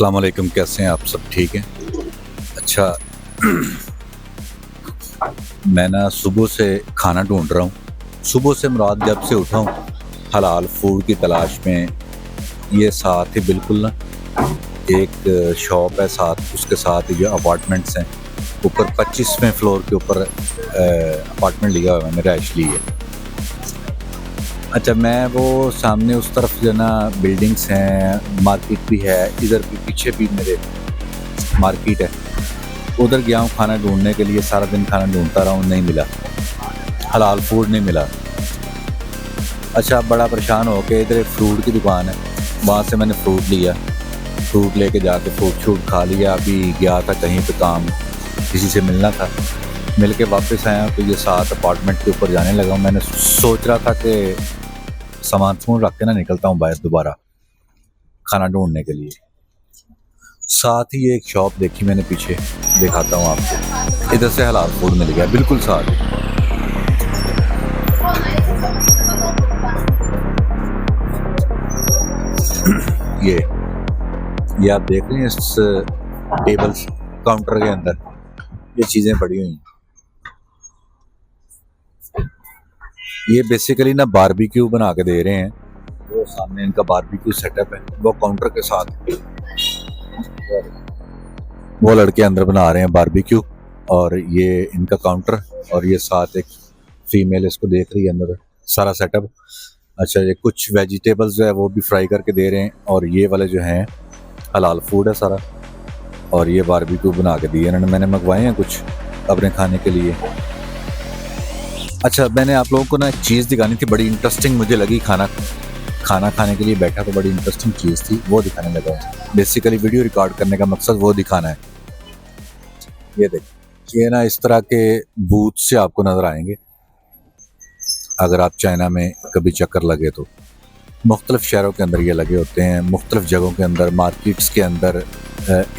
अस्सलाम वालेकुम, कैसे हैं आप? सब ठीक हैं? अच्छा। मैं ना सुबह से खाना ढूँढ रहा हूँ। सुबह से मुराद जब से उठा हूँ, हलाल फूड की तलाश में। ये साथ ही बिल्कुल ना एक शॉप है, साथ उसके साथ ही जो अपार्टमेंट्स हैं, ऊपर 25वें फ्लोर के ऊपर अपार्टमेंट लिया हुआ है मैंने, रिहाइश ली है। अच्छा, मैं वो सामने उस तरफ जो है ना बिल्डिंग्स हैं, मार्केट भी है, इधर भी पीछे भी मेरे मार्केट है। उधर गया हूँ खाना ढूँढने के लिए, सारा दिन खाना ढूँढता रहा हूँ, नहीं मिला, हलाल फूड नहीं मिला। अच्छा, बड़ा परेशान हो के इधर एक फ्रूट की दुकान है, वहाँ से मैंने फ्रूट लिया। फ्रूट लेके जाके फ्रूट शूट खा लिया। अभी गया था कहीं पे काम, किसी से मिलना था, मिल के वापस आया तो ये 7 अपार्टमेंट के ऊपर जाने लगा हूँ। मैंने सोच रहा था कि सामान समून रख के ना निकलता हूँ बाहर दोबारा खाना ढूँढने के लिए। साथ ही एक शॉप देखी मैंने पीछे, दिखाता हूँ आपको। इधर से हलाल फूड मिल गया बिल्कुल साथ। ये ये आप देख रहे हैं इस टेबल्स काउंटर के अंदर ये चीज़ें पड़ी हुई हैं। ये बेसिकली ना बारबेक्यू बना के दे रहे हैं। वो सामने इनका बारबेक्यू सेटअप है, वो काउंटर के साथ। वो लड़के अंदर बना रहे हैं बारबेक्यू और ये इनका काउंटर, और ये साथ एक फीमेल इसको देख रही है अंदर सारा सेटअप। अच्छा, ये कुछ वेजिटेबल्स जो है वो भी फ्राई करके दे रहे हैं, और ये वाले जो हैं हलाल फूड है सारा। और ये बारबेक्यू बना के दिए इन्होंने, मैंने मंगवाए हैं कुछ अपने खाने के लिए। अच्छा, मैंने आप लोगों को ना एक चीज़ दिखानी थी, बड़ी इंटरेस्टिंग मुझे लगी। खाना खाने के लिए बैठा तो बड़ी इंटरेस्टिंग चीज़ थी, वो दिखाने लगा हूँ। बेसिकली वीडियो रिकॉर्ड करने का मकसद वो दिखाना है। ये देखिए, ये ना इस तरह के बूथ से आपको नज़र आएंगे अगर आप चाइना में कभी चक्कर लगे तो। मुख्तलिफ शहरों के अंदर ये लगे होते हैं, मुख्तलिफ जगहों के अंदर, मार्केट्स के अंदर,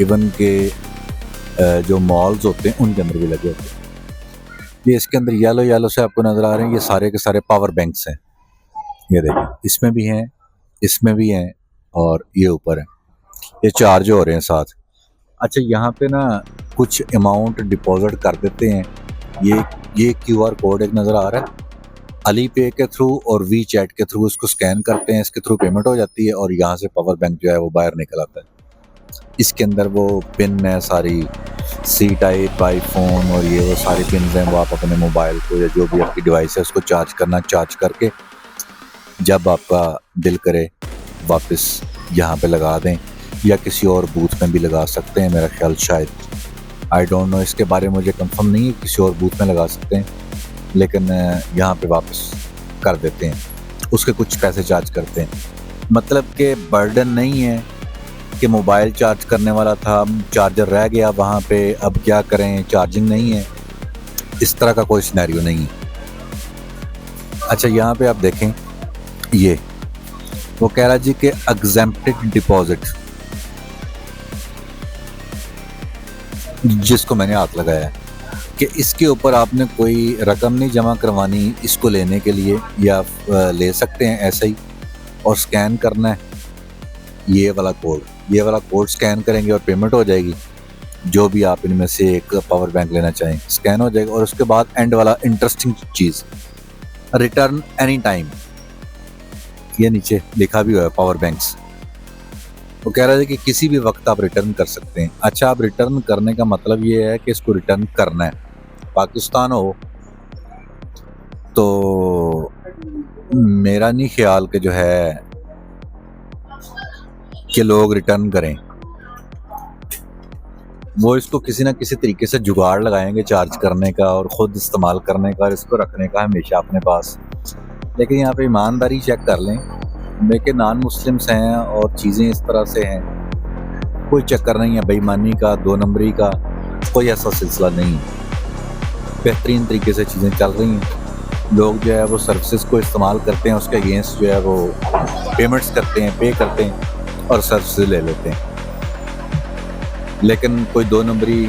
इवन के जो मॉल्स होते हैं उनके अंदर भी लगे होते हैं। ये इसके अंदर येलो येलो से आपको नज़र आ रहे हैं, ये सारे के सारे पावर बैंक्स हैं। ये देखिए, इसमें भी हैं, इसमें भी हैं, और ये ऊपर है, ये चार्ज हो रहे हैं साथ। अच्छा, यहाँ पे ना कुछ अमाउंट डिपॉजिट कर देते हैं। ये क्यूआर कोड एक नज़र आ रहा है, अली पे के थ्रू और वी चैट के थ्रू इसको स्कैन करते हैं, इसके थ्रू पेमेंट हो जाती है, और यहाँ से पावर बैंक जो है वो बाहर निकल आता है। इसके अंदर वो पिन है सारी, सी टाइप आईफोन, और ये वो सारी पिन हैं, वो आप अपने मोबाइल को या जो भी आपकी डिवाइस है उसको चार्ज करना, चार्ज करके जब आपका दिल करे वापस यहाँ पे लगा दें, या किसी और बूथ में भी लगा सकते हैं मेरा ख्याल, शायद, आई डोंट नो, इसके बारे में मुझे कंफर्म नहीं है, किसी और बूथ में लगा सकते हैं, लेकिन यहाँ पे वापस कर देते हैं, उसके कुछ पैसे चार्ज करते हैं। मतलब कि बर्डन नहीं है कि मोबाइल चार्ज करने वाला था, चार्जर रह गया वहाँ पे, अब क्या करें, चार्जिंग नहीं है, इस तरह का कोई सिनेरियो नहीं है। अच्छा, यहाँ पे आप देखें, ये वो कह रहा जी कि एग्जेम्प्टेड डिपॉजिट, जिसको मैंने हाथ लगाया है कि इसके ऊपर आपने कोई रकम नहीं जमा करवानी इसको लेने के लिए, या ले सकते हैं ऐसे ही, और स्कैन करना है ये वाला कोड स्कैन करेंगे और पेमेंट हो जाएगी। जो भी आप इनमें से एक पावर बैंक लेना चाहें स्कैन हो जाएगा, और उसके बाद एंड वाला इंटरेस्टिंग चीज़, रिटर्न एनी टाइम, ये नीचे लिखा भी हुआ है पावर बैंक्स। वो कह रहा है कि किसी भी वक्त आप रिटर्न कर सकते हैं। अच्छा, आप रिटर्न करने का मतलब ये है कि इसको रिटर्न करना है, पाकिस्तान हो तो मेरा नहीं ख्याल कि जो है कि लोग रिटर्न करें, वो इसको किसी ना किसी तरीके से जुगाड़ लगाएंगे चार्ज करने का और ख़ुद इस्तेमाल करने का और इसको रखने का हमेशा अपने पास। लेकिन यहाँ पे ईमानदारी चेक कर लें, देखिए नॉन मुस्लिम्स हैं और चीज़ें इस तरह से हैं, कोई चक्कर नहीं है बेईमानी का, 2 नंबरी का, कोई ऐसा सिलसिला नहीं है। बेहतरीन तरीके से चीज़ें चल रही हैं, लोग जो है वो सर्विसेज को इस्तेमाल करते हैं, उसके अगेंस्ट जो है वो पेमेंट्स करते हैं, पे करते हैं और सर्विसेज ले लेते हैं। लेकिन कोई 2 नंबरी,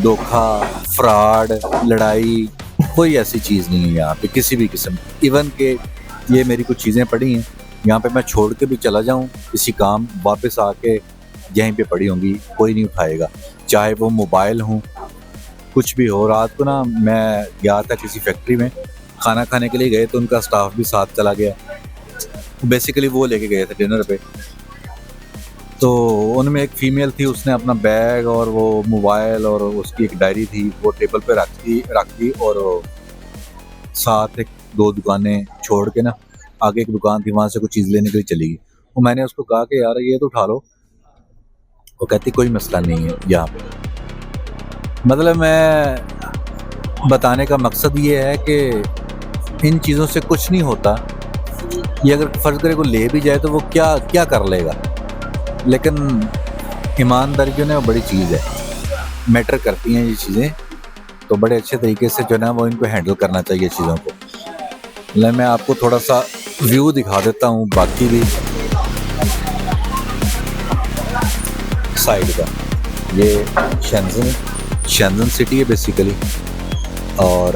धोखा, फ्रॉड, लड़ाई, कोई ऐसी चीज़ नहीं है यहाँ पे किसी भी किस्म। इवन के ये मेरी कुछ चीज़ें पड़ी हैं, यहाँ पे मैं छोड़ के भी चला जाऊँ किसी काम, वापस आके यहीं पे पड़ी होंगी, कोई नहीं उठाएगा, चाहे वो मोबाइल हो, कुछ भी हो। रात को ना मैं गया था किसी फैक्ट्री में खाना खाने के लिए गए, तो उनका स्टाफ भी साथ चला गया। बेसिकली वो लेके गए थे डिनर पे। तो उनमें एक फ़ीमेल थी, उसने अपना बैग और वो मोबाइल और उसकी एक डायरी थी वो टेबल पे रख दी और साथ एक 2 दुकानें छोड़ के ना आगे एक दुकान थी, वहाँ से कुछ चीज़ लेने के लिए चली गई। तो मैंने उसको कहा कि यार ये तो उठा लो। वो कहती कोई मसला नहीं है यहाँ पे। मतलब मैं बताने का मकसद ये है कि इन चीज़ों से कुछ नहीं होता। ये अगर फ़र्ज़ करे कोई ले भी जाए तो वो क्या क्या कर लेगा, लेकिन ईमानदारी जो है ना वो बड़ी चीज़ है, मैटर करती हैं ये चीज़ें। तो बड़े अच्छे तरीके से जो है ना वो इनको हैंडल करना चाहिए चीज़ों को। मैं आपको थोड़ा सा व्यू दिखा देता हूँ बाकी भी साइड का। ये शेंज़न सिटी है बेसिकली। और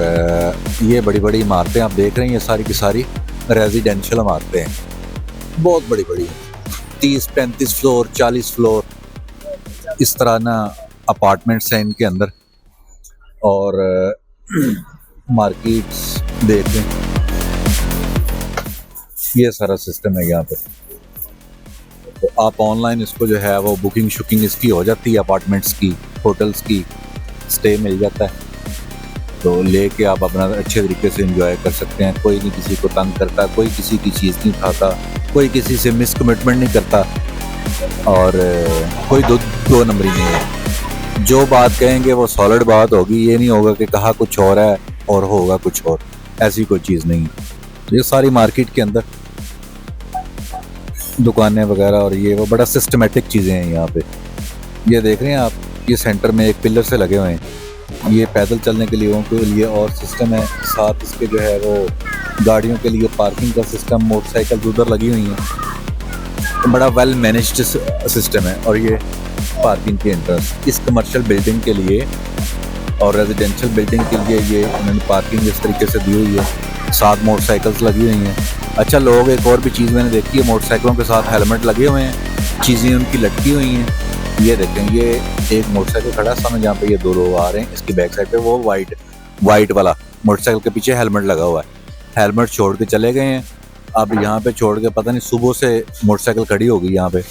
ये बड़ी बड़ी इमारतें आप देख रहे हैं, ये सारी की सारी रेजिडेंशियल इमारतें हैं, बहुत बड़ी बड़ी, 30-35 फ्लोर, 40 फ्लोर, इस तरह ना अपार्टमेंट्स हैं इनके अंदर। और मार्केट्स देखें, ये सारा सिस्टम है यहाँ पे। तो आप ऑनलाइन इसको जो है वो बुकिंग शुकिंग इसकी हो जाती है, अपार्टमेंट्स की, होटल्स की, स्टे मिल जाता है। तो लेके आप अपना अच्छे तरीके से एंजॉय कर सकते हैं। कोई नहीं किसी को तंग करता, कोई किसी की चीज़ नहीं उठाता, कोई किसी से मिस कमिटमेंट नहीं करता और कोई दो नंबरी नहीं है। जो बात कहेंगे वो सॉलिड बात होगी, ये नहीं होगा कि कहा कुछ और है और होगा कुछ और, ऐसी कोई चीज़ नहीं। तो ये सारी मार्केट के अंदर दुकानें वगैरह और ये वो बड़ा सिस्टमेटिक चीज़ें हैं यहाँ पे। ये देख रहे हैं आप, ये सेंटर में एक पिलर से लगे हुए हैं, ये पैदल चलने के लिए लोगों के लिए और सिस्टम है। साथ इसके जो है वो गाड़ियों के लिए पार्किंग का सिस्टम, मोटरसाइकिल उधर लगी हुई हैं, तो बड़ा वेल मैनेज्ड सिस्टम है। और ये पार्किंग की एंट्रेंस इस कमर्शियल बिल्डिंग के लिए और रेजिडेंशियल बिल्डिंग के लिए ये उन्होंने पार्किंग इस तरीके से दी हुई है, साथ मोटरसाइकिल्स लगी हुई हैं। अच्छा, लोग एक और भी चीज़ मैंने देखी है, मोटरसाइकिलों के साथ हेलमेट लगे हुए हैं, चीज़ें उनकी लटकी हुई हैं। ये देखें, ये एक मोटरसाइकिल खड़ा है सामने, जहाँ पे ये 2 लोग आ रहे हैं, इसकी बैक साइड पे वो वाइट वाला मोटरसाइकिल के पीछे हेलमेट लगा हुआ है। हेलमेट छोड़ के चले गए हैं। अब यहाँ पे छोड़ के पता नहीं सुबह से मोटरसाइकिल खड़ी होगी यहाँ पे,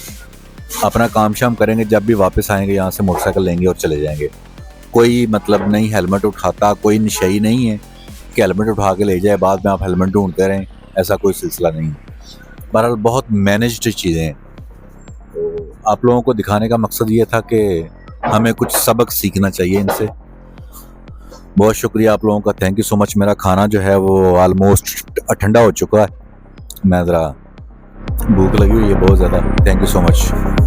अपना काम शाम करेंगे, जब भी वापस आएंगे यहाँ से मोटरसाइकिल लेंगे और चले जाएंगे। कोई मतलब नहीं हेलमेट उठाता, कोई नशई नहीं है कि हेलमेट उठा के ले जाए, बाद में आप हेलमेट ढूंढते रहें, ऐसा कोई सिलसिला नहीं। बहरहाल बहुत मैनेज्ड चीज़ें हैं। तो आप लोगों को दिखाने का मकसद ये था कि हमें कुछ सबक सीखना चाहिए इनसे। बहुत शुक्रिया आप लोगों का, थैंक यू सो मच। मेरा खाना जो है वो ऑलमोस्ट ठंडा हो चुका है, मैं ज़रा भूख लगी हुई है बहुत ज़्यादा। Thank you so much.